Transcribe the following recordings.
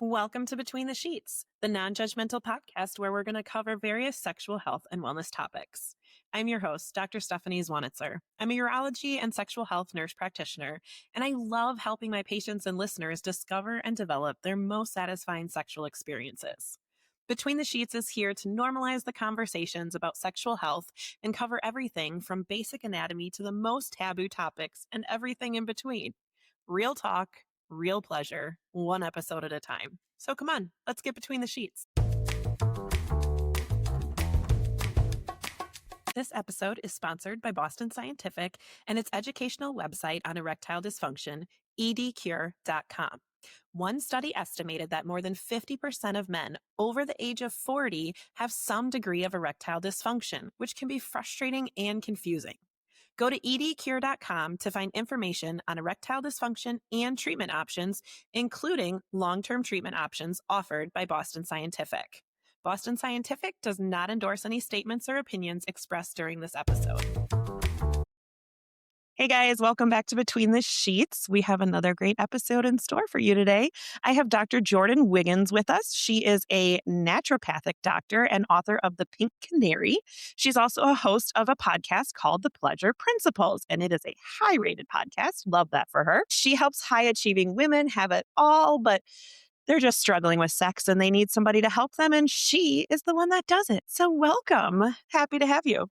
Welcome to Between the Sheets, the non-judgmental podcast where we're going to cover various sexual health and wellness topics. I'm your host, Dr. Stephanie Zwonitzer. I'm a urology and sexual health nurse practitioner, and I love helping my patients and listeners discover and develop their most satisfying sexual experiences. Between the Sheets is here to normalize the conversations about sexual health and cover everything from basic anatomy to the most taboo topics and everything in between. Real talk, real pleasure, one episode at a time. So come on, let's get between the sheets. This episode is sponsored by Boston Scientific and its educational website on erectile dysfunction, edcure.com. One study estimated that more than 50% of men over the age of 40 have some degree of erectile dysfunction, which can be frustrating and confusing. Go to edcure.com to find information on erectile dysfunction and treatment options, including long-term treatment options offered by Boston Scientific. Boston Scientific does not endorse any statements or opinions expressed during this episode. Hey guys, welcome back to Between the Sheets. We have another great episode in store for you today. I have Dr. Jordin Wiggins with us. She is a naturopathic doctor and author of The Pink Canary. She's also a host of a podcast called The Pleasure Principles, and it is a high-rated podcast. Love that for her. She helps high-achieving women have it all, but they're just struggling with sex and they need somebody to help them, and she is the one that does it. So welcome. Happy to have you.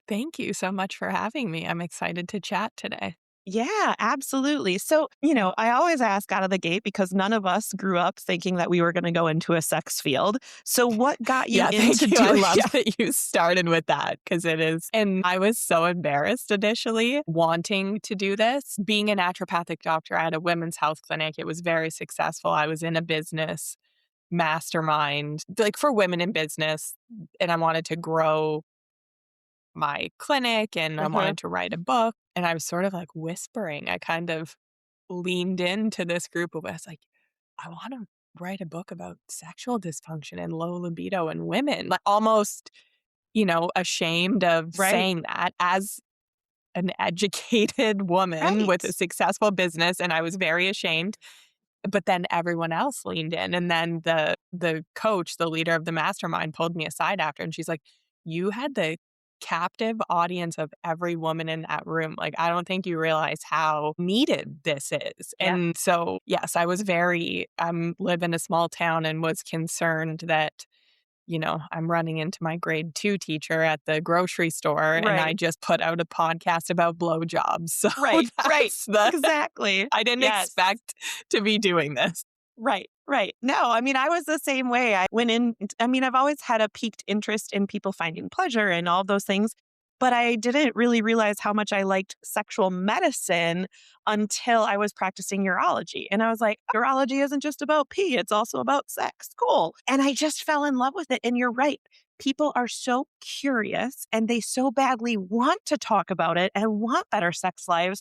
Thank you so much for having me. I'm excited to chat today. Yeah, absolutely. So, I always ask out of the gate because none of us grew up thinking that we were going to go into a sex field. So what got you into doing I love that you started with that because it is. And I was so embarrassed initially wanting to do this. Being a naturopathic doctor, I had a women's health clinic. It was very successful. I was in a business mastermind, like for women in business, and I wanted to grow my clinic and I wanted to write a book, and I was sort of like whispering. I kind of leaned into this group of us like, I want to write a book about sexual dysfunction and low libido in women, like almost, ashamed of saying that as an educated woman with a successful business. And I was very ashamed. But then everyone else leaned in. And then the coach, the leader of the mastermind, pulled me aside after, and she's like, you had the captive audience of every woman in that room. Like, I don't think you realize how needed this is. Yeah. And so, yes, I live in a small town and was concerned that, I'm running into my grade 2 teacher at the grocery store and I just put out a podcast about blowjobs. So right. Exactly. I didn't expect to be doing this. Right. No, I was the same way. I've always had a piqued interest in people finding pleasure and all those things, but I didn't really realize how much I liked sexual medicine until I was practicing urology. And I was like, urology isn't just about pee, it's also about sex. Cool. And I just fell in love with it. And you're right. People are so curious and they so badly want to talk about it and want better sex lives,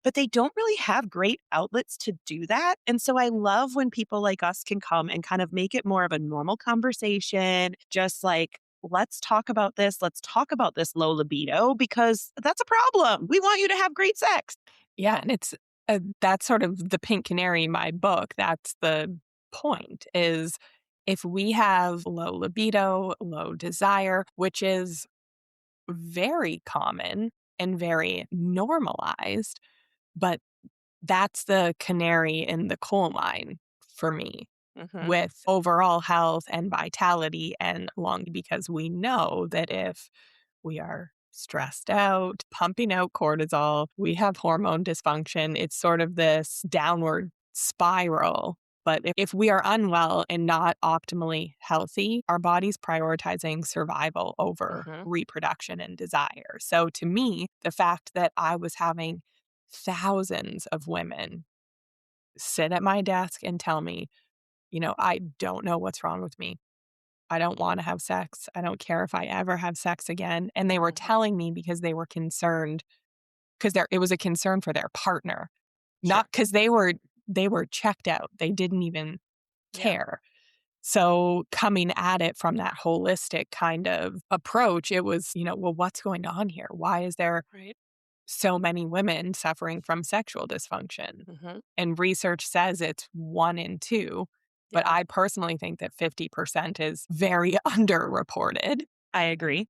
but they don't really have great outlets to do that. And so I love when people like us can come and kind of make it more of a normal conversation, just like, let's talk about this. Let's talk about this low libido because that's a problem. We want you to have great sex. Yeah. And it's that's sort of the Pink Canary, my book. That's the point, is if we have low libido, low desire, which is very common and very normalized, but that's the canary in the coal mine for me with overall health and vitality and because we know that if we are stressed out, pumping out cortisol, we have hormone dysfunction. It's sort of this downward spiral. But if we are unwell and not optimally healthy, our body's prioritizing survival over reproduction and desire. So to me, the fact that I was having thousands of women sit at my desk and tell me, I don't know what's wrong with me. I don't want to have sex. I don't care if I ever have sex again. And they were telling me because they were concerned, because it was a concern for their partner, not because they were checked out. They didn't even care. So coming at it from that holistic kind of approach, it was, well, what's going on here? Why is there so many women suffering from sexual dysfunction? And research says it's 1 in 2 But Yeah. I personally think that 50% is very underreported. I agree.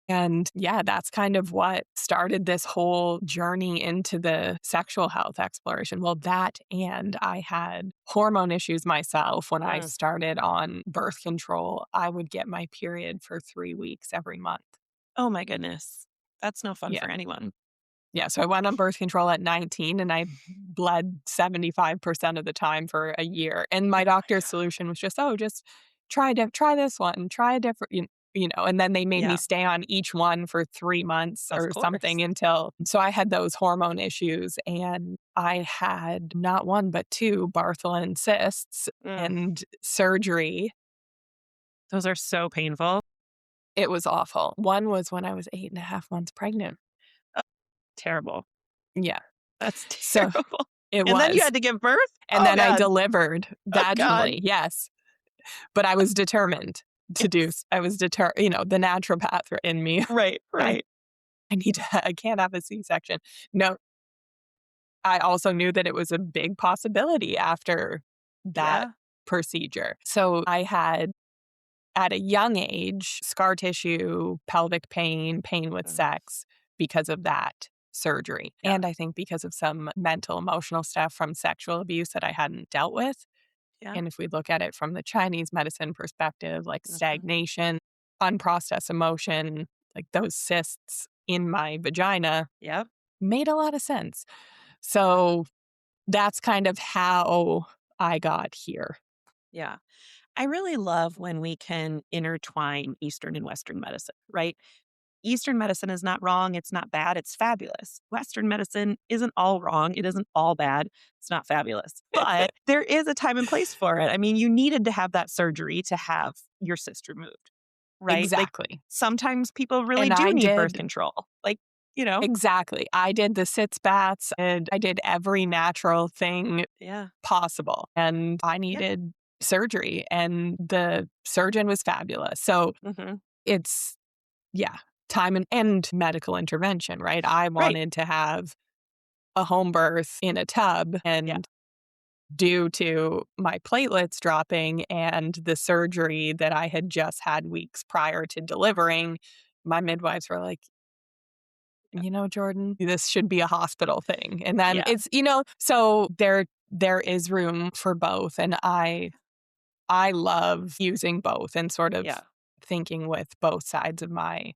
And yeah, that's kind of what started this whole journey into the sexual health exploration. Well, that and I had hormone issues myself when I Mm. started on birth control. I would get my period for 3 weeks every month. Oh my goodness. That's no fun Yeah. for anyone. Yeah. So I went on birth control at 19 and I bled 75% of the time for a year. And my Oh my doctor's God. solution was just, oh, just try this one, try a different, and then they made me Yeah, stay on each one for 3 months of or course. something so I had those hormone issues and I had not one, but two Bartholin cysts Mm. and surgery. Those are so painful. It was awful. One was when I was 8.5 months pregnant. Oh, terrible. Yeah. That's So terrible. it And then you was. had to give birth? And Oh then I god. delivered Oh god. vaginally, yes, but I was determined to do Yes. s I was the naturopath in me. Right, I right. I need to I can't have a C-section. No, I also knew that it was a big possibility after that Yeah. procedure. So I had, at a young age, scar tissue, pelvic pain, pain with Mm. sex because of that surgery. Yeah, And I think because of some mental, emotional stuff from sexual abuse that I hadn't dealt with. yeah. And if we look at it from the Chinese medicine perspective, like Mhm. stagnation, unprocessed emotion, like those cysts in my vagina Yep. made a lot of sense. Yeah, So that's kind of how I got here. yeah. I really love when we can intertwine Eastern and Western medicine, right? Eastern medicine is not wrong, it's not bad, it's fabulous. Western medicine isn't all wrong, it isn't all bad, it's not fabulous. But there is a time and place for it. I mean, you needed to have that surgery to have your cyst removed, right? Like Exactly. sometimes people really And do I need birth did control. Like, you know, exactly. I did the sitz baths and I did every natural thing yeah. possible. And I Yeah. needed surgery and the surgeon was fabulous. So Hmm. it's, yeah, time and medical intervention, right? I Right. wanted to have a home birth in a tub, Yeah. and due to my platelets dropping and the surgery that I had just had weeks prior to delivering, my midwives were like, Jordan, this should be a hospital thing. And then Yeah. so there is room for both. And I love using both and sort of Yeah. thinking with both sides of my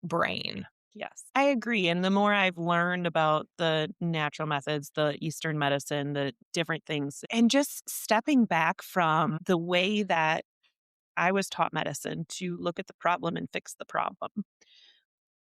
brain. Yes, I agree. And the more I've learned about the natural methods, the Eastern medicine, the different things, and just stepping back from the way that I was taught medicine to look at the problem and fix the problem.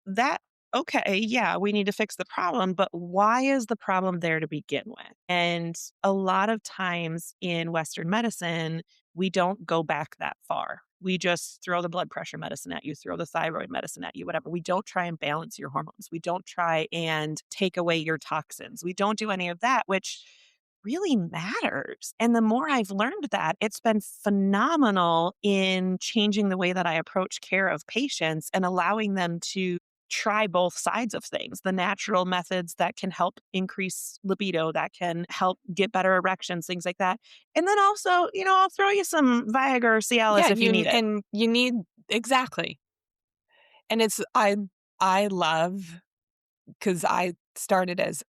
That, okay, yeah, we need to fix the problem, but why is the problem there to begin with? And a lot of times in Western medicine, we don't go back that far. We just throw the blood pressure medicine at you, throw the thyroid medicine at you, whatever. We don't try and balance your hormones. We don't try and take away your toxins. We don't do any of that, which really matters. And the more I've learned that, it's been phenomenal in changing the way that I approach care of patients and allowing them to try both sides of things, the natural methods that can help increase libido, that can help get better erections, things like that. And then also, I'll throw you some Viagra or Cialis Yeah, if you need it. you need exactly. And I love because I started as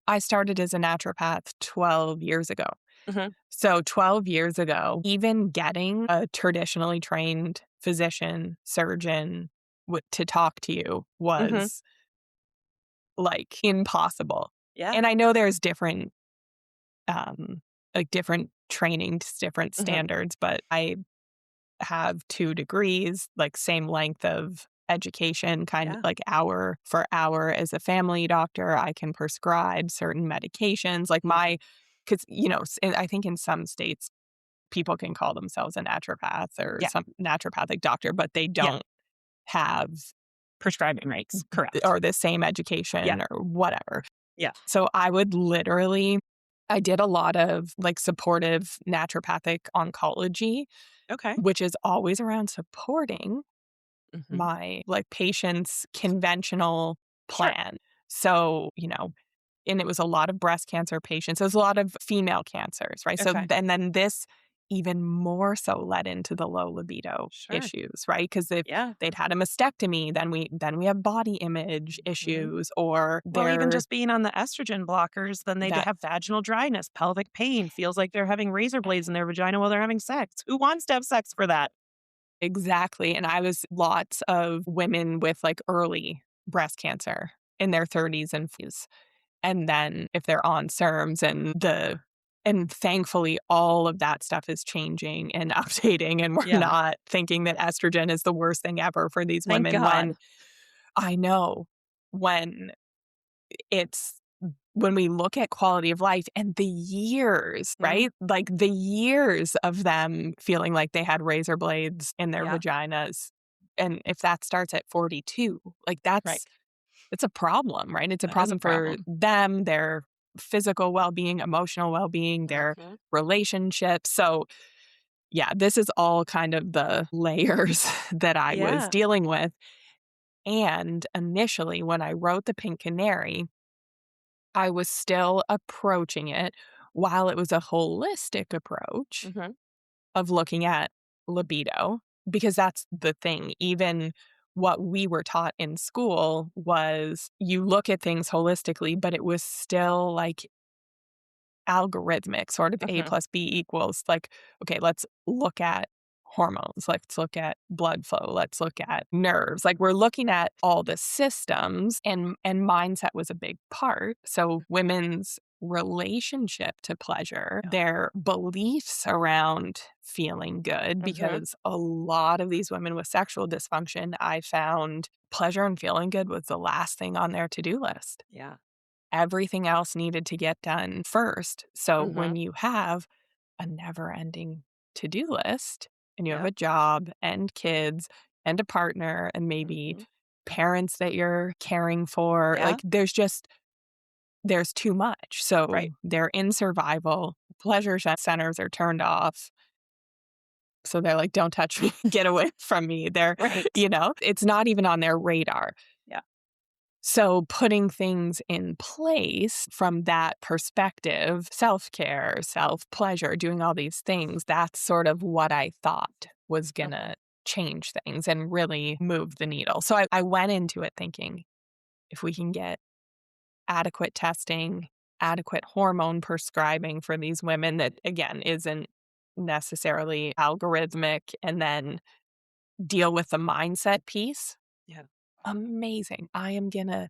a naturopath 12 years ago. Hmm. So 12 years ago, even getting a traditionally trained physician, surgeon to talk to you Hmm. was like impossible. Yeah. And I know there's different um different trainings, different Hmm. standards, but I have 2 degrees, like same length of education, kind of Yeah. like hour for hour as a family doctor. I can prescribe certain medications, like Hmm. because, I think in some states, people can call themselves a naturopath or Yeah. some naturopathic doctor, but they Yeah. don't have Prescribing rates. Correct. or the same Yeah. education or whatever. Yeah. So I did a lot of like supportive naturopathic oncology, Okay. which is always around supporting Hmm. my like patient's conventional Sure. plan. So, and it was a lot of breast cancer patients. It was a lot of female cancers, right? So, Okay. and then this even more so led into the low libido Sure. issues, right? Because if Yeah. they'd had a mastectomy, then we have body image Mhm. issues, or Well, even they're just being on the estrogen blockers, then they that have vaginal dryness, pelvic pain, feels like they're having razor blades in their vagina while they're having sex. Who wants to have sex for that? exactly. And I was lots of women with like early breast cancer in their 30s and 40s. And then if they're on SERMs and thankfully all of that stuff is changing and updating, and we're Yeah. not thinking that estrogen is the worst thing ever for these Thank women, when God. I know when it's when we look at quality of life and the years, Mhm. right? Like the years of them feeling like they had razor blades in their Yeah. vaginas. And if that starts at 42, like Right. it's a problem, right? It's a That is a problem for problem. them, their physical well-being, emotional well-being, their Mhm. relationships. So, yeah, this is all kind of the layers that I was Yeah. dealing with. And initially, when I wrote The Pink Canary, I was still approaching it while it was a holistic approach Mhm. of looking at libido, because that's the thing. Even what we were taught in school was you look at things holistically, but it was still like algorithmic, sort of A Mhm. plus B equals like, okay, let's look at hormones, let's look at blood flow, let's look at nerves. Like we're looking at all the systems, and mindset was a big part. So women's relationship to pleasure, Yeah. their beliefs around feeling good, Mhm. because a lot of these women with sexual dysfunction, I found pleasure and feeling good was the last thing on their to-do list. Yeah. Everything else needed to get done first. So when Mhm. you have a never ending to do list and you have Yep. a job and kids and a partner and maybe Mhm. parents that you're caring for, Yeah. like there's too much. So Right. they're in survival. Pleasure centers are turned off. So they're like, don't touch me, get away from me. Right. It's not even on their radar. Yeah. So putting things in place from that perspective, self-care, self-pleasure, doing all these things, that's sort of what I thought was going Mhm. to change things and really move the needle. So I went into it thinking, if we can get adequate testing, adequate hormone prescribing for these women that, again, isn't necessarily algorithmic, and then deal with the mindset piece, Yeah. amazing. I am going to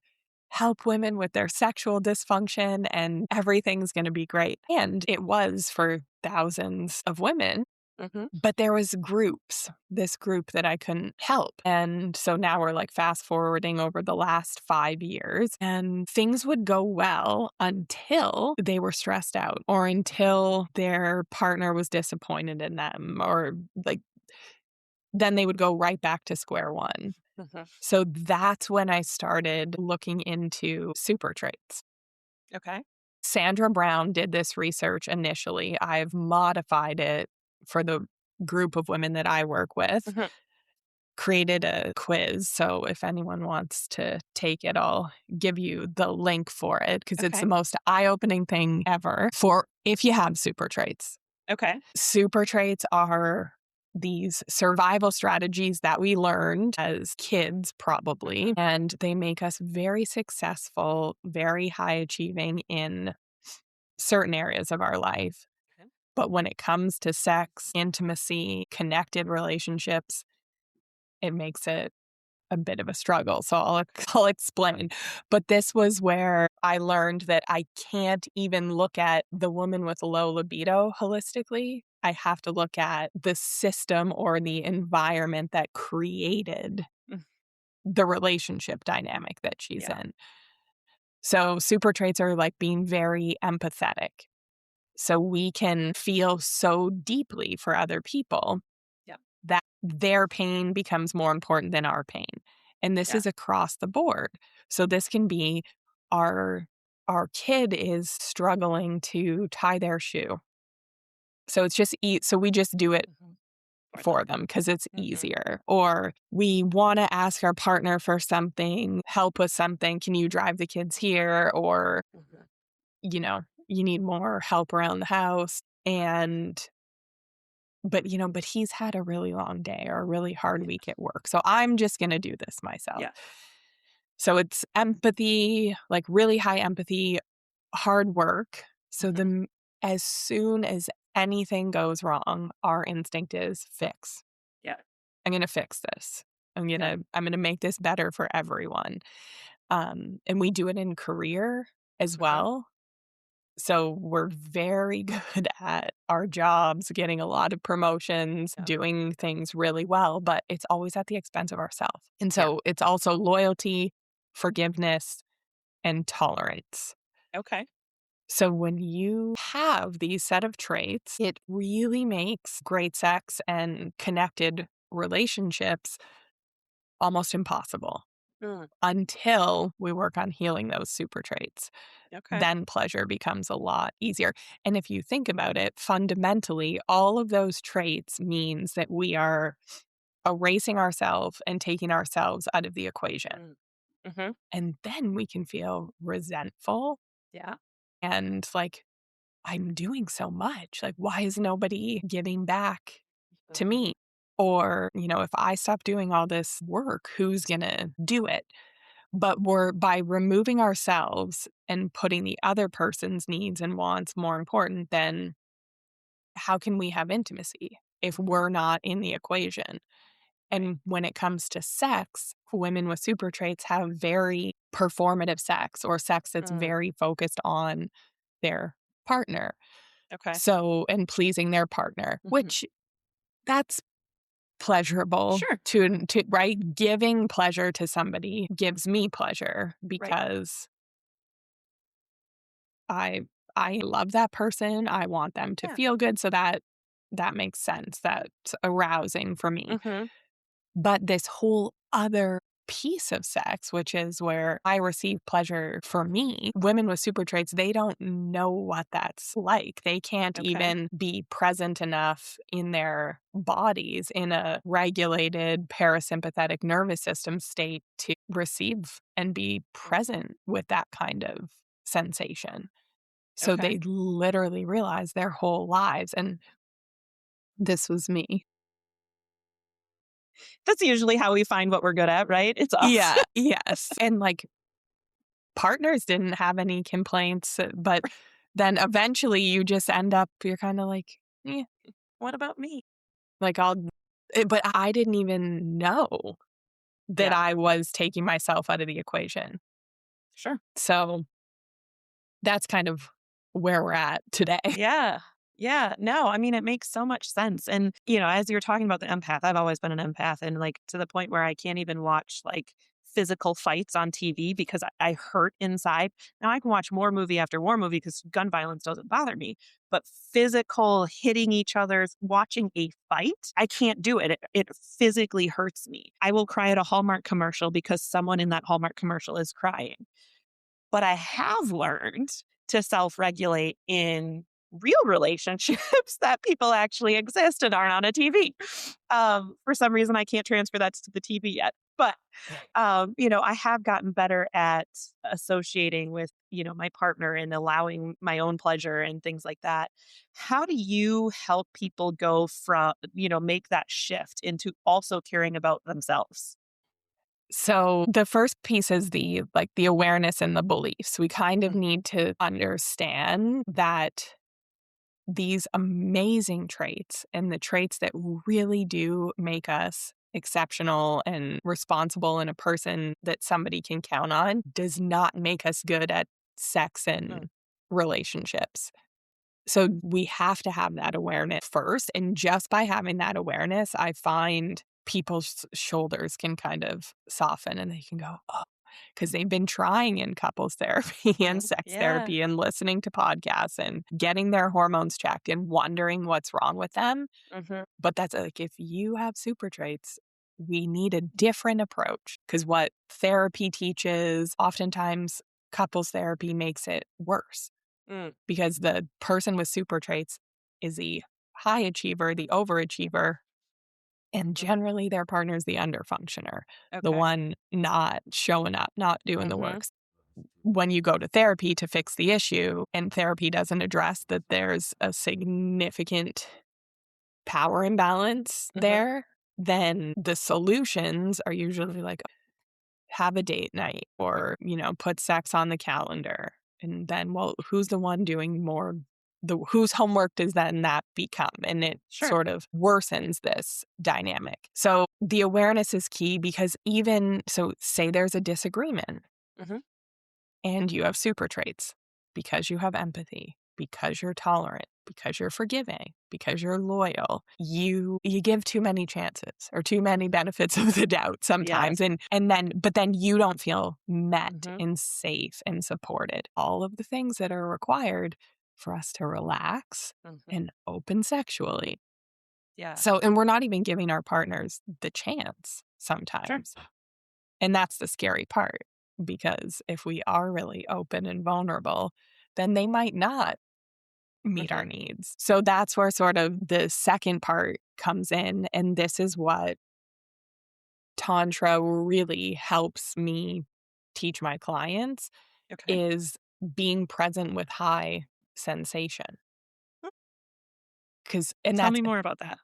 help women with their sexual dysfunction and everything's going to be great. And it was for thousands of women, Mhm. but there was this group that I couldn't help. And so now we're like fast forwarding over the last 5 years, and things would go well until they were stressed out or until their partner was disappointed in them, or like then they would go right back to square one. Mhm. So that's when I started looking into super traits. Okay. Sandra Brown did this research initially. I've modified it for the group of women that I work with, Mhm. created a quiz. So if anyone wants to take it, I'll give you the link for it, because it's the Okay. most eye-opening thing ever for if you have super traits. Okay. Super traits are these survival strategies that we learned as kids, probably, Mhm. and they make us very successful, very high achieving in certain areas of our life. Okay. But when it comes to sex, intimacy, connected relationships, it makes it a bit of a struggle. So I'll explain. But this was where I learned that I can't even look at the woman with low libido holistically. I have to look at the system or the environment that created Mm. the relationship dynamic that she's Yeah. in. So super traits are like being very empathetic. So we can feel so deeply for other people Yeah. that their pain becomes more important than our pain. And this Yeah. is across the board. So this can be our our kid is struggling to tie their shoe. So it's just so we just do it Mhm. For for them. them because it's Mhm. easier. Or we want to ask our partner for something, help with something. Can you drive the kids here? Or Mhm. you need more help around the house. But he's had a really long day or a really hard week at work. So I'm just going to do this myself. Yeah. So it's empathy, like really high empathy, hard work. So Mhm. as soon as anything goes wrong, our instinct is fix. Yeah. I'm going to fix this. Yeah. I'm going to make this better for everyone. And we do it in career as Mhm. well. So we're very good at our jobs, getting a lot of promotions, Yeah. doing things really well, but it's always at the expense of ourselves. And Yeah. so it's also loyalty, forgiveness, and tolerance. Okay. So when you have these set of traits, it really makes great sex and connected relationships almost impossible Mm. until we work on healing those super traits. Okay. Then pleasure becomes a lot easier. And if you think about it, fundamentally, all of those traits means that we are erasing ourselves and taking ourselves out of the equation. Mm. Mhm. And then we can feel resentful Yeah. and like, I'm doing so much. Like, why is nobody giving back to Mhm. me? Or, if I stop doing all this work, who's going to do it? But by removing ourselves and putting the other person's needs and wants more important, then how can we have intimacy if Mhm. we're not in the equation? Right. And when it comes to sex, women with super traits have very performative sex or sex that's Mm. very focused on their partner. Okay. So, and pleasing their partner, Mhm. which that's pleasurable Sure. to right? Giving pleasure to somebody gives me pleasure Right. because I I love that person. I want them to Yeah. feel good, so that makes sense. That's arousing for me. Mhm. But this whole other piece of sex, which is where I receive pleasure for me, women with super traits, they don't know what that's like. They can't Okay. even be present enough in their bodies in a regulated parasympathetic nervous system state to receive and be Mhm. present with that kind of sensation. So Okay. they literally realize their whole lives, and this was me. That's usually how we find what we're good at, right? It's us. Yeah, yes. And like partners didn't have any complaints, but then eventually you just end up, you're kind of like, eh, What about me? like but I didn't even know that Yeah. I was taking myself out of the equation. Sure. So that's kind of where we're at today. Yeah. Yeah. No, I mean, it makes so much sense. And, as you're talking about the empath, I've always been an empath and like to the point where I can't even watch like physical fights on TV because I hurt inside. Now I can watch war movie after war movie because gun violence doesn't bother me. But physical hitting each other's, watching a fight, I can't do it. It physically hurts me. I will cry at a Hallmark commercial because someone in that Hallmark commercial is crying. But I have learned to self-regulate in real relationships that people actually exist and aren't on a TV. For some reason, I can't transfer that to the TV yet. But, I have gotten better at associating with, my partner and allowing my own pleasure and things like that. How do you help people go from, make that shift into also caring about themselves? So the first piece is the awareness and the beliefs. We kind of Mm. need to understand that these amazing traits and the traits that really do make us exceptional and responsible and a person that somebody can count on does not make us good at sex Mm. and relationships. So we have to have that awareness first. And just by having that awareness, I find people's shoulders can kind of soften and they can go, oh, because they've been trying in couples therapy and Mhm. sex Yeah. therapy and listening to podcasts and getting their hormones checked and wondering what's wrong with them. Mhm. But that's like, if you have super traits, we need a different approach because what therapy teaches, oftentimes couples therapy makes it worse Mm. because the person with super traits is the high achiever, the overachiever, and Mhm. generally their partner's the underfunctioner, the Okay. one not showing up, not doing the Mhm. works. when you go to therapy to fix the issue and therapy doesn't address that there's a significant power imbalance Mhm. there, then the solutions are usually like have a date night or, put sex on the calendar. And then, well, who's the one doing more? Whose homework does then that become? And it Sure. sort of worsens this dynamic. So the awareness is key because say there's a disagreement Mhm. and you have super traits because you have empathy, because you're tolerant, because you're forgiving, because you're loyal. You give too many chances or too many benefits of the doubt Yes. sometimes but then you don't feel met Mhm. and safe and supported. All of the things that are required for us to relax Mhm. and open sexually. Yeah. So, and we're not even giving our partners the chance Sure. sometimes. And that's the scary part, because if we are really open and vulnerable, then they might not meet our Mhm. needs. So that's where sort of the second part comes in. And this is what Tantra really helps me teach my clients Okay. is being present with high sensation. Mm. And Tell that's me more about that.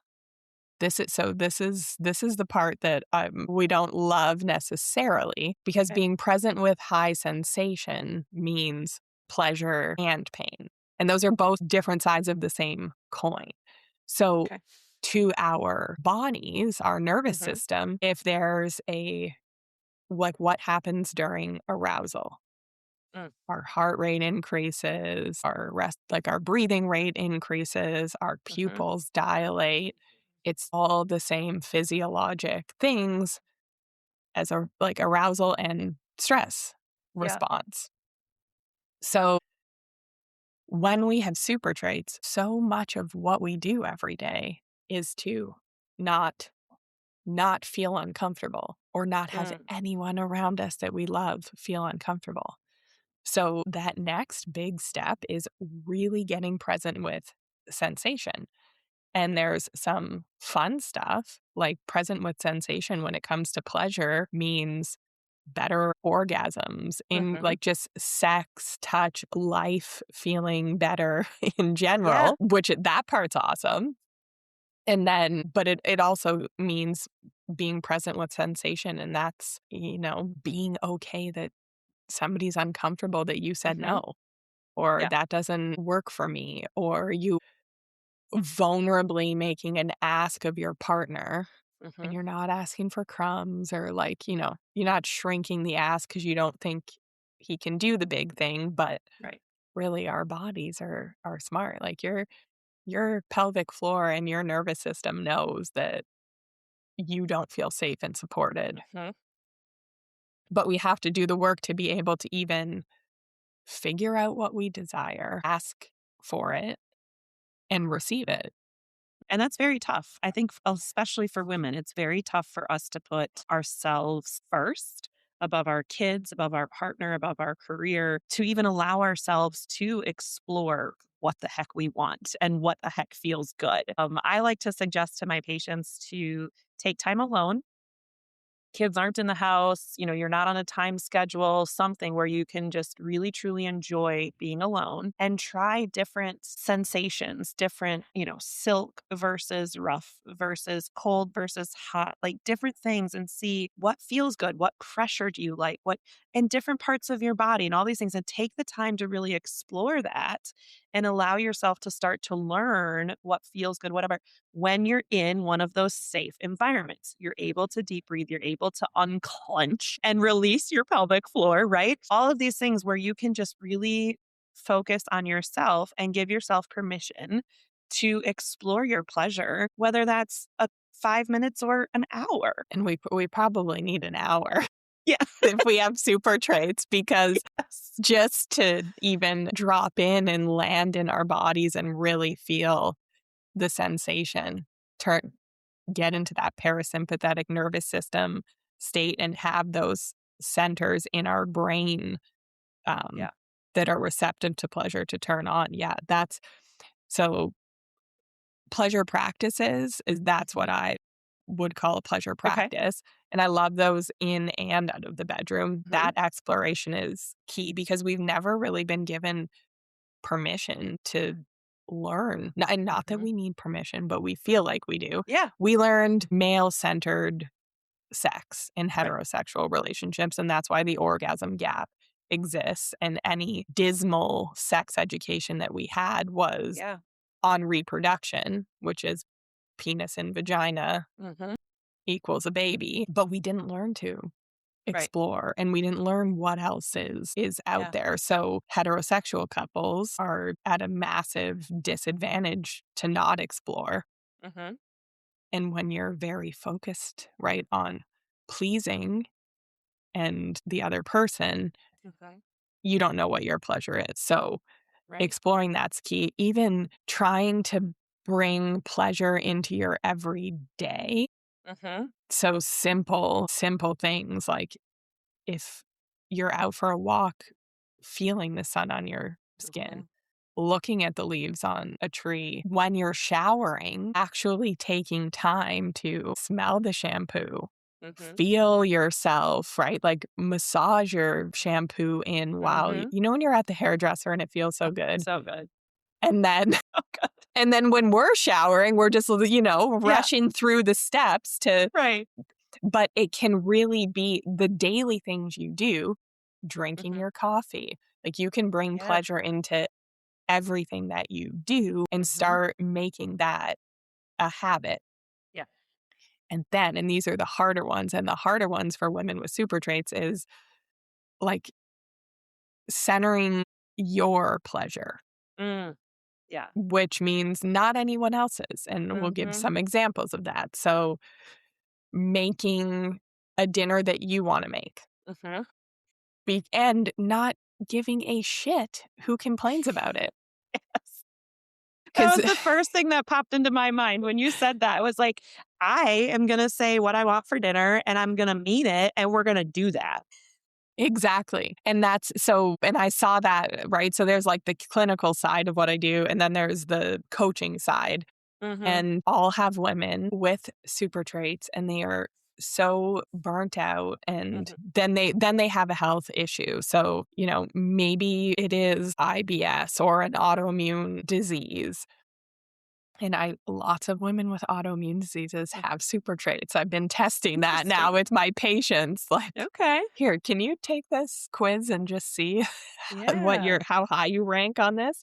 this is the part that we don't love necessarily, because Okay. being present with high sensation means pleasure and pain. And those are both different sides of the same coin. So Okay. to our bodies, our nervous Mhm. system, if there's what happens during arousal, Mm. our heart rate increases, our breathing rate increases, our Mhm. pupils dilate. It's all the same physiologic things as arousal and stress Yeah. response. So when we have super traits, so much of what we do every day is to not not feel uncomfortable or not have Mm. anyone around us that we love feel uncomfortable. So that next big step is really getting present with sensation. And there's some fun stuff, like present with sensation when it comes to pleasure means better orgasms in Mhm. like just sex, touch, life feeling better in Yeah. general, that part's awesome. And then, but it also means being present with sensation. And that's, being okay that somebody's uncomfortable that you said Mhm. no, or Yeah. that doesn't work for me, or you vulnerably making an ask of your partner and Mhm. you're not asking for crumbs or you're not shrinking the ask because you don't think he can do the big thing, but Right. really our bodies are smart. Like your pelvic floor and your nervous system knows that you don't feel safe and supported. Mhm. But we have to do the work to be able to even figure out what we desire, ask for it, and receive it. And that's very tough. I think, especially for women, it's very tough for us to put ourselves first above our kids, above our partner, above our career, to even allow ourselves to explore what the heck we want and what the heck feels good. I like to suggest to my patients to take time alone. Kids aren't in the house, you're not on a time schedule, something where you can just really truly enjoy being alone and try different sensations, different, silk versus rough versus cold versus hot, like different things, and see what feels good, what pressure do you like, what in different parts of your body and all these things, and take the time to really explore that and allow yourself to start to learn what feels good, whatever. When you're in one of those safe environments, you're able to deep breathe, you're able to unclench and release your pelvic floor, right? All of these things where you can just really focus on yourself and give yourself permission to explore your pleasure, whether that's 5 minutes or an hour. And we probably need an hour Yeah. if we have super traits, because Yes. just to even drop in and land in our bodies and really feel the sensation, turn get into that parasympathetic nervous system state and have those centers in our brain um, Yeah. that are receptive to pleasure to turn on. Yeah, that's so pleasure practices is that's what Mhm. I would call a pleasure Okay. practice. And I love those in and out of the bedroom. Mhm. That exploration is key because we've never really been given permission to learn. And not that Mhm. we need permission, but we feel like we do. Yeah. We learned male centered sex in Right. heterosexual relationships, and that's why the orgasm gap exists. And any dismal sex education that we had was Yeah. on reproduction, which is penis and vagina Mhm. equals a baby, but we didn't learn to Right. explore and we didn't learn what else is out Yeah. there. So heterosexual couples are at a massive disadvantage to not explore. Mhm. And when you're very focused, right, on pleasing and the other person, Okay. you don't know what your pleasure is. So Right. exploring that's key. Even trying to bring pleasure into your everyday. Mhm. So simple things like if you're out for a walk, feeling the sun on your skin, Mhm. looking at the leaves on a tree, when you're showering, actually taking time to smell the shampoo, Mhm. feel yourself, right? Like massage your shampoo in while Mhm. you know when you're at the hairdresser and it feels so good. So good. And then Oh god. and then when we're showering, we're just, Yeah. rushing through the steps to Right. but it can really be the daily things you do, drinking Mhm. your coffee. Like you can bring Yeah. pleasure into everything that you do and Mhm. start making that a habit. Yeah. And these are the harder ones, and the harder ones for women with super traits is like centering your pleasure, Mm. Yeah. which means not anyone else's. And we'll give Mhm. some examples of that. So making a dinner that you want to make Mhm. and not giving a shit who complains about it. Yes. That Because, was the first thing that popped into my mind when you said that. It was like, I am gonna say what I want for dinner and I'm gonna mean it and we're gonna do that. exactly. And and I saw that, right? So there's like the clinical side of what I do, and then there's the coaching side. Mhm. And I'll have women with super traits, and they are so burnt out and Mhm. then they have a health issue. So, maybe it is IBS or an autoimmune disease. And lots of women with autoimmune diseases Mhm. have super traits. I've been testing that now Interesting. with my patients. Like, Okay. here, can you take this quiz and just see Yeah. how high you rank on this?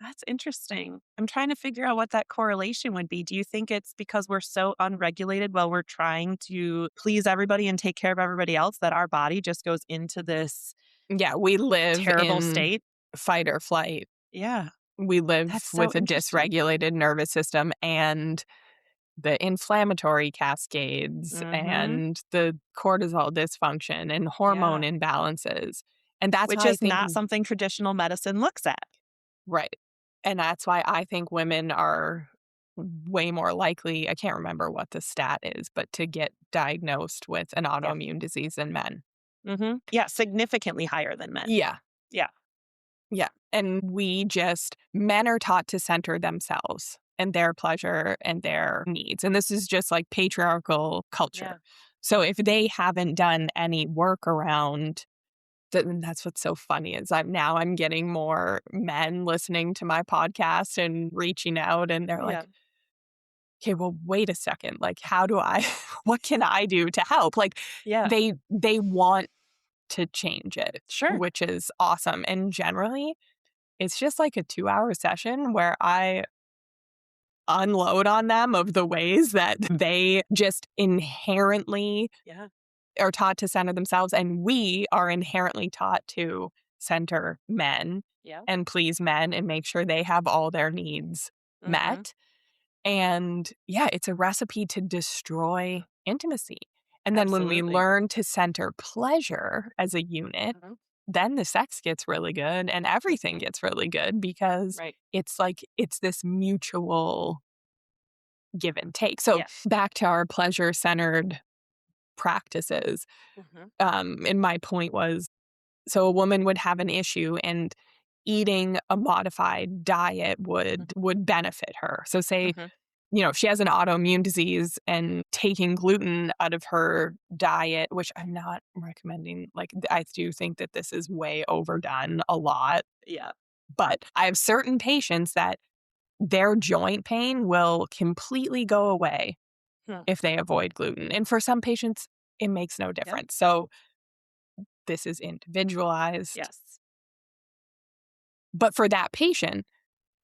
That's interesting. I'm trying to figure out what that correlation would be. Do you think it's because we're so unregulated while we're trying to please everybody and take care of everybody else that our body just goes into this Yeah, we live terrible in state? fight or flight. Yeah. We live That's so with a interesting. dysregulated nervous system and the inflammatory cascades Mhm. and the cortisol dysfunction and hormone Yeah. imbalances. And that's Which why I is think not something traditional medicine looks at. right. And that's why I think women are way more likely, I can't remember what the stat is, but to get diagnosed with an Yeah. autoimmune disease than men. Mhm. Yeah, significantly higher than men. Yeah. Yeah. Yeah. And men are taught to center themselves and their pleasure and their needs. And this is just like patriarchal culture. Yeah. So if they haven't done any work around and that's what's so funny is I'm getting more men listening to my podcast and reaching out and they're Yeah. like, okay, well, wait a second. Like, how do I, what can I do to help? Like Yeah. they want to change it, Sure. which is awesome. And generally it's just like a 2-hour session where I unload on them of the ways that they just inherently Yeah. are taught to center themselves. And we are inherently taught to center men Yeah. and please men and make sure they have all their needs Mhm. met. And yeah, it's a recipe to destroy intimacy. And then when we Absolutely. learn to center pleasure as a unit, Mhm. then the sex gets really good and everything Mhm. gets really good because Right. it's this mutual give and take. So Yeah. back to our pleasure centered practices. Mhm. And my point was so a woman would have an issue and eating a modified diet Mhm. would benefit her. So say Mhm. she has an autoimmune disease, and taking gluten out of her diet, which I'm not recommending. Like, I do think that this is way overdone a lot. Yeah. But I have certain patients that their joint pain will completely go away Hmm. if they avoid gluten. And for some patients, it makes no Yep. difference. So this is individualized. Yes. But for that patient,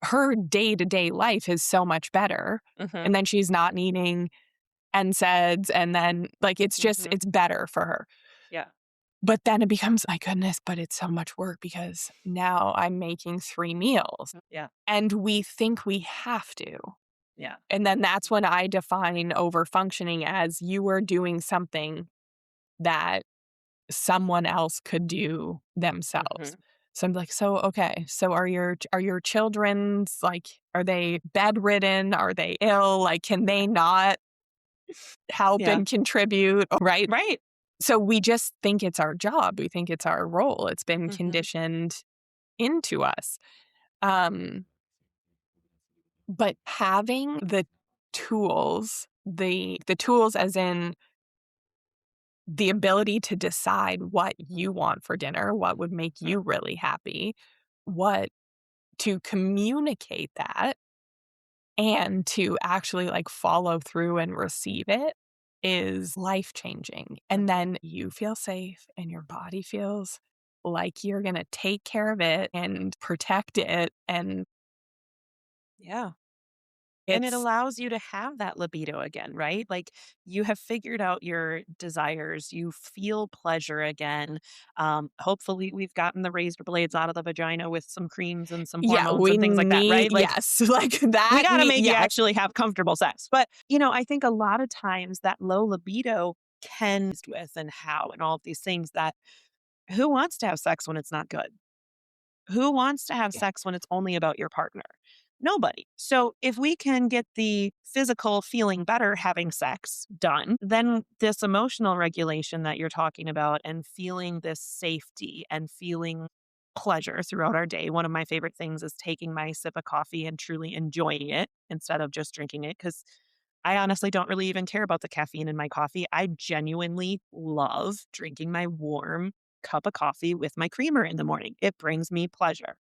her day-to-day life is so much better. Mm-hmm. And then she's not needing NSAIDs, and then Mm-hmm. it's better for her. Yeah. But then it becomes, my goodness, but it's so much work because now I'm making 3 meals Yeah. and we think we have to. Yeah. And then that's when I define overfunctioning as you are doing something that someone else could do themselves. Mm-hmm. So I'm like, so okay, so are your children's, like, are they bedridden? Are they ill? Like, can they not help Yeah. and contribute? Right. Right. So we just think it's our job. We think it's our role. It's been Mm-hmm. conditioned into us. Um, but having the tools as in the ability to decide what you want for dinner, what would make you really happy, what to communicate that, and to actually like follow through and receive it is life changing. And Mm-hmm. then you feel safe and your body feels like you're going to take care of it and protect it. And Yeah. And it it's, allows you to have that libido again, right? Like you have figured out your desires, you feel pleasure again. Hopefully, we've gotten the razor blades out of the vagina with some creams and some yeah, hormones we and things like that, need, right? Like yes, like we that got to need, make you yes, actually have comfortable sex. But, I think a lot of times that low libido can with and how and all of these things that who wants to have sex when it's not good? Who wants to have sex when it's only about your partner? Nobody. So if we can get the physical feeling better having sex done, then this emotional regulation that you're talking about and feeling this safety and feeling pleasure throughout our day. One of my favorite things is taking my sip of coffee and truly enjoying it instead of just drinking it because I honestly don't really even care about the caffeine in my coffee. I genuinely love drinking my warm cup of coffee with my creamer in the morning. It brings me pleasure.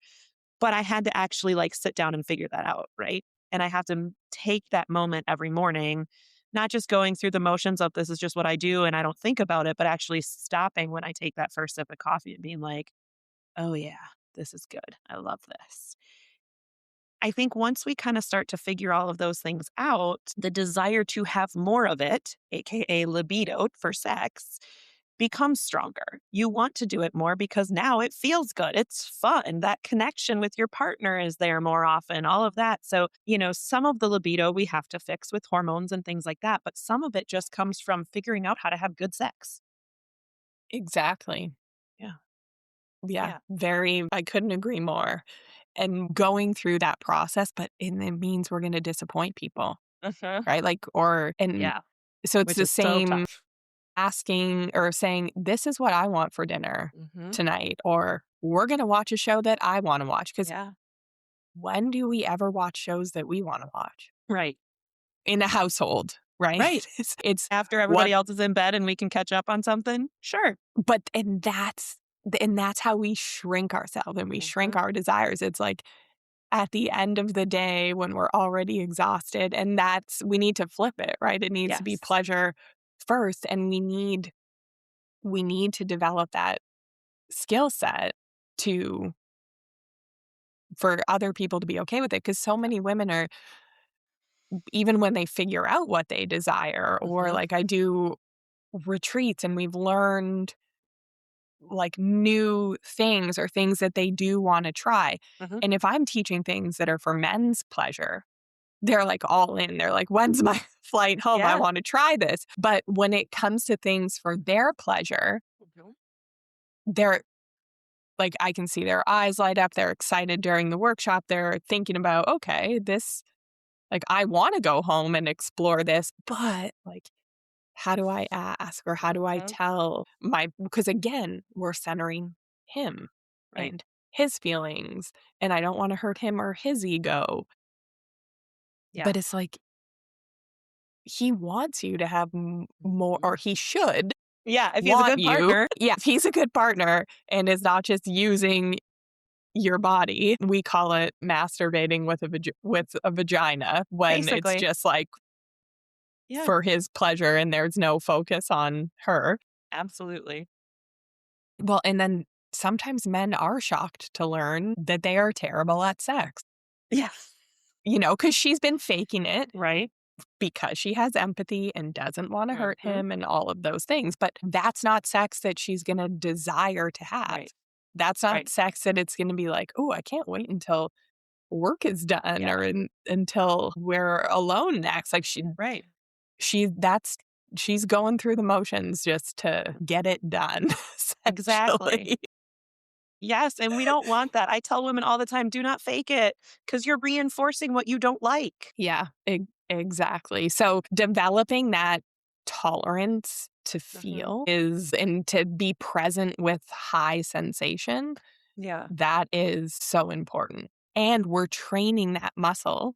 But I had to actually like sit down and figure that out, right? And I have to take that moment every morning, not just going through the motions of this is just what I do and I don't think about it, but actually stopping when I take that first sip of coffee and being like, oh yeah, this is good. I love this. I think once we kind of start to figure all of those things out, the desire to have more of it, AKA libido for sex, becomes stronger. You want to do it more because now it feels good. It's fun. That connection with your partner is there more often, all of that. So, some of the libido we have to fix with hormones and things like that, but some of it just comes from figuring out how to have good sex. exactly. Yeah. Yeah, Yeah. I couldn't agree more. And going through that process, but it means we're going to disappoint people, Uh-huh. right? And Yeah. so it's Which the is so same tough. asking or saying, this is what I want for dinner Hmm. tonight, or we're going to watch a show that I want to watch. Because Yeah. when do we ever watch shows that we want to watch Right. in a household, right? Right. It's After what, everybody else is in bed and we can catch up on something? Sure. and that's how we shrink ourselves and we shrink Mhm. our desires. It's like, at the end of the day when we're already exhausted, and we need to flip it, right? It needs to be Yes. pleasure first, and we need to develop that skill set to for other people to be okay with it, because so many women are, even when they figure out what they desire, or Mhm. like I do retreats and we've learned like new things or things that they do want to try. Mhm. And if I'm teaching things that are for men's pleasure, they're like all in. They're like, when's my flight home? I Yeah. want to try this. But when it comes to things for their pleasure, Mhm. they're like, I can see their eyes light up. They're excited during the workshop. They're thinking about, okay, like, I want to go home and explore this, but like, how do I ask, or how do I Mhm. tell because again, we're centering him Right. and his feelings, and I don't want to hurt him or his ego. Yeah. But it's like, he wants you to have more, Mhm. or he should Yeah, if he's a want good you. partner. Yeah, if he's a good partner and is not just using your body. We call it masturbating with a vagina when it's Basically. just like Yeah, for his pleasure and there's no focus on her. absolutely. Well, and then sometimes men are shocked to learn that they are terrible at sex, Yeah. because she's been faking it Right? because she has empathy and doesn't want to hurt Mhm. him and all of those things. But that's not sex that she's going to desire to have. Right, That's not right. sex that it's going to be like, oh, I can't wait until work is done Yeah, or until we're alone next. Like right. she that's she's going through the motions just to get it done, Exactly. essentially. Yes, and we don't want that. I tell women all the time, "Do not fake it, because 'cause you're reinforcing what you don't like." Yeah, exactly. So developing that tolerance to Mhm. feel is and to be present with high sensation, Yeah. that is so important. And we're training that muscle,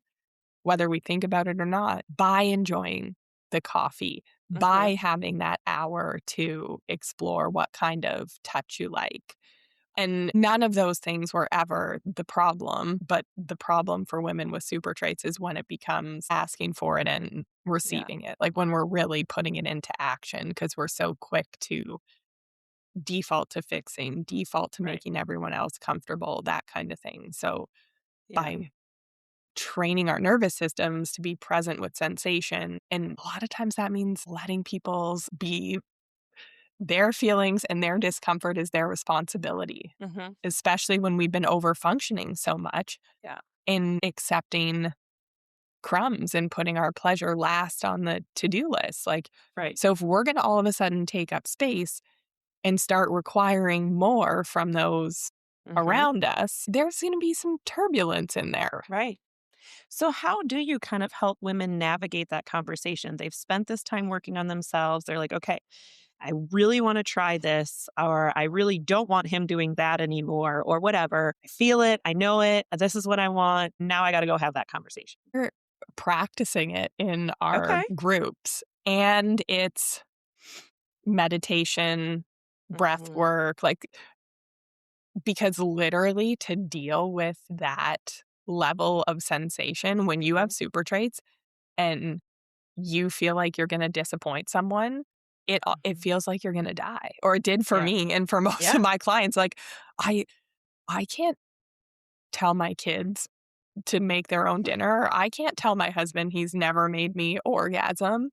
whether we think about it or not, by enjoying the coffee, by Mhm. having that hour to explore what kind of touch you like. And none of those things were ever the problem. But the problem for women with super traits is when it becomes asking for it and Yeah. receiving it, like when we're really putting it into action because we're so quick to default to fixing, default to Right. making everyone else comfortable, that kind of thing. So Yeah. by training our nervous systems to be present with sensation. And a lot of times that means letting people's be their feelings and their discomfort is their responsibility, Mhm. especially when we've been over functioning so much Yeah. in accepting crumbs and putting our pleasure last on the to-do list. Like, Right. so if we're going to all of a sudden take up space and start requiring more from those Mhm. around us, there's going to be some turbulence in there. Right. So how do you kind of help women navigate that conversation? They've spent this time working on themselves. They're like, "Okay, I really want to try this," or "I really don't want him doing that anymore," or whatever. "I feel it. I know it. This is what I want. Now I got to go have that conversation." We're practicing it in our Okay. groups, and it's meditation, breath Mhm. work, like, because literally to deal with that level of sensation when you have Mhm. super traits and you feel like you're gonna disappoint someone, it Mhm. feels like you're gonna die, or it did for Yeah. me and for most of Yeah. my clients. Like, I I can't tell my kids to make their own dinner. I can't tell my husband he's never made me orgasm.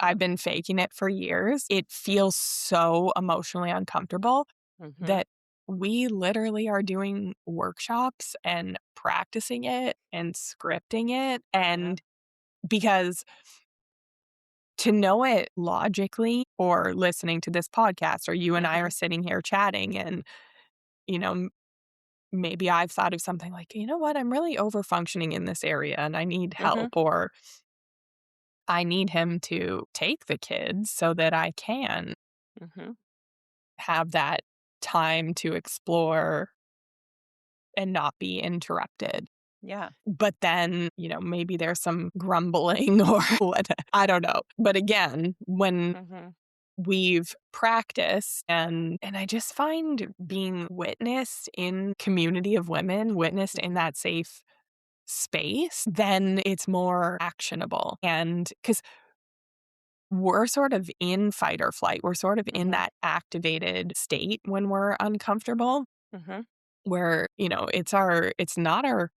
Yeah. I've been faking it for years. It feels so emotionally uncomfortable Mhm. that we literally are doing workshops and practicing it and scripting it. Yeah. And because to know it logically, or listening to this podcast, or you and I are Mhm. sitting here chatting, and, you know, maybe I've thought of something like, you know what, I'm really over functioning in this area and I need Mhm. help, or I need him to take the kids so that I can Mhm. have that time to explore and not be interrupted. Yeah. But then, maybe there's some grumbling or what, I don't know. But again, when Mhm. we've practiced and I just find being witnessed in community of women, witnessed in Mhm. that safe space, then it's more actionable. And because we're sort of in fight or flight, we're sort of in Mhm. that activated state when we're uncomfortable, Mhm. where, it's not our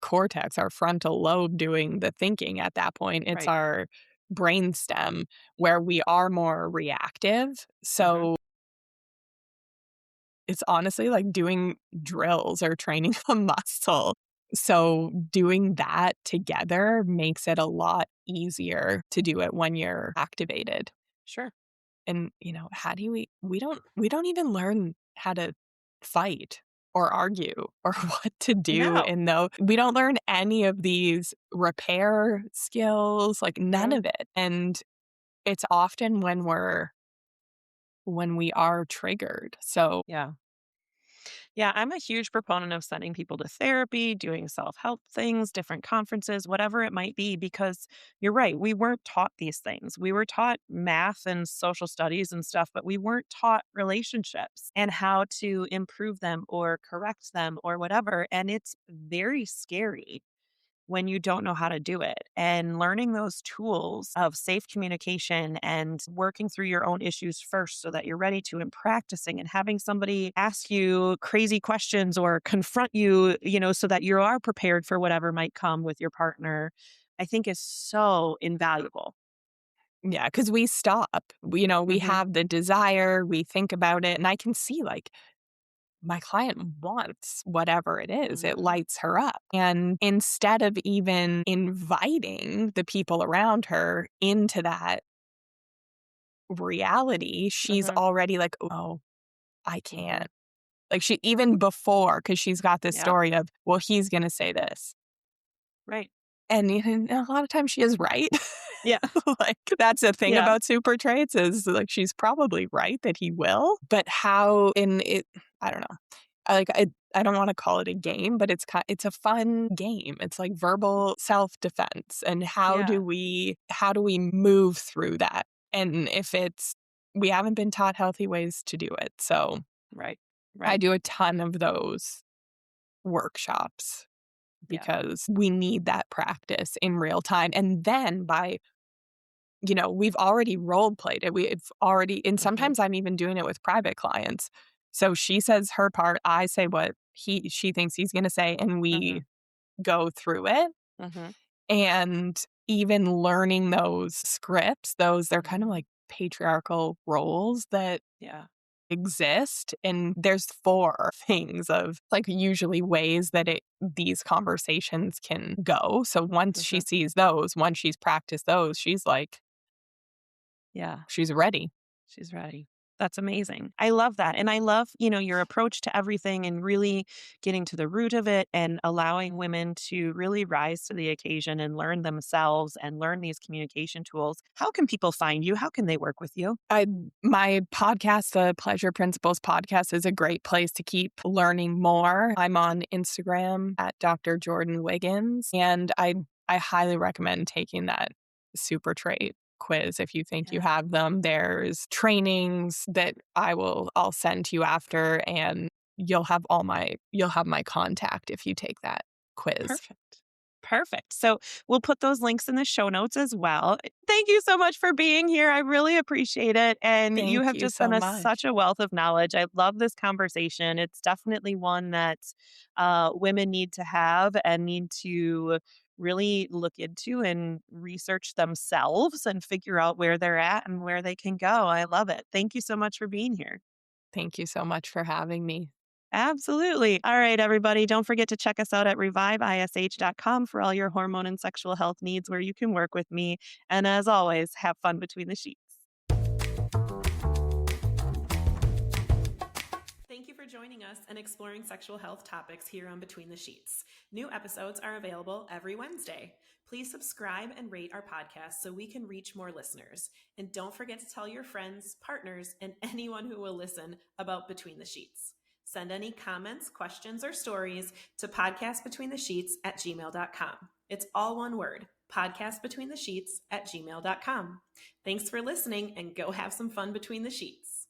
cortex, our frontal lobe doing the thinking at that point. It's Right. our brainstem where we are more reactive. Mhm. So it's honestly like doing drills or training a muscle. So doing that together makes it a lot easier to do it when you're activated. Sure. And, how do we don't even learn how to fight or argue or what to do No. in though we don't learn any of these repair skills, like none Mhm. of it. And it's often when we are triggered. So Yeah. Yeah, I'm a huge proponent of sending people to therapy, doing self help things, different conferences, whatever it might be, because you're right. We weren't taught these things. We were taught math and social studies and stuff, but we weren't taught relationships and how to improve them or correct them or whatever. And it's very scary when you don't know how to do it. And learning those tools of safe communication and working through your own issues first so that you're ready to, and practicing and having somebody ask you crazy questions or confront you, so that you are prepared for whatever might come with your partner, I think is so invaluable. Yeah, because we stop. We Hmm. have the desire, we think about it, and I can see, like, my client wants whatever it is. It Hmm. lights her up. And instead of even inviting the people around her into that reality, she's Hmm. already like, "Oh, I Hmm. can't." Like, she even before, because she's got this Yep. story of, "Well, he's gonna say this." Right. And a lot of times she is right. Yeah. Like, that's the thing Yeah. about super traits is, like, she's probably right that he will, but how in it I don't know. I don't wanna call it a game, but it's a fun game. It's like Mhm. verbal self-defense, and Yeah. how do we move through that? And if it's we haven't been taught healthy ways to do it, so Right. I Right. do a ton of those workshops Yeah. because we need that practice in real time, and then we've already role played it. We've already and Hmm. sometimes I'm even doing it with private clients. So she says her part, I say what she thinks he's gonna say, and Hmm. we go through it. Hmm. And even learning those scripts, they're kind of Hmm. like patriarchal roles that Yeah. exist. And there's 4 things of like usually ways that these conversations can go. So once she Hmm. sees those, once she's practiced those, she's like, Yeah. she's ready. She's ready. That's amazing. I love that. And I love, your approach to everything and really getting to the root of it and allowing women to really rise to the occasion and learn themselves and learn these communication tools. How can people find you? How can they work with you? My podcast, the Pleasure Principles podcast, is a great place to keep learning more. I'm on Instagram at Dr. Jordin Wiggins, and I highly recommend taking that super trait quiz if you think you Yeah. have them. There's trainings that I'll send to you after, and you'll have my contact if you take that quiz. Perfect. Perfect. So we'll put those links in the show notes as well. Thank you so much for being here. I really appreciate it. And you Thank have you just so been such much. a wealth of knowledge. I love this conversation. It's definitely one that women need to have and need to really look into and research themselves and figure out where they're at and where they can go. I love it. Thank you so much for being here. Thank you so much for having me. Absolutely. All right, everybody. Don't forget to check us out at reviveish.com for all your hormone and sexual health needs where you can work with me. And as always, have fun between the sheets. Thank you for joining us and exploring sexual health topics here on Between the Sheets. New episodes are available every Wednesday. Please subscribe and rate our podcast so we can reach more listeners. And don't forget to tell your friends, partners, and anyone who will listen about Between the Sheets. Send any comments, questions, or stories to podcastbetweenthesheets@gmail.com. It's all one word, podcastbetweenthesheets@gmail.com. Thanks for listening and go have some fun between the sheets.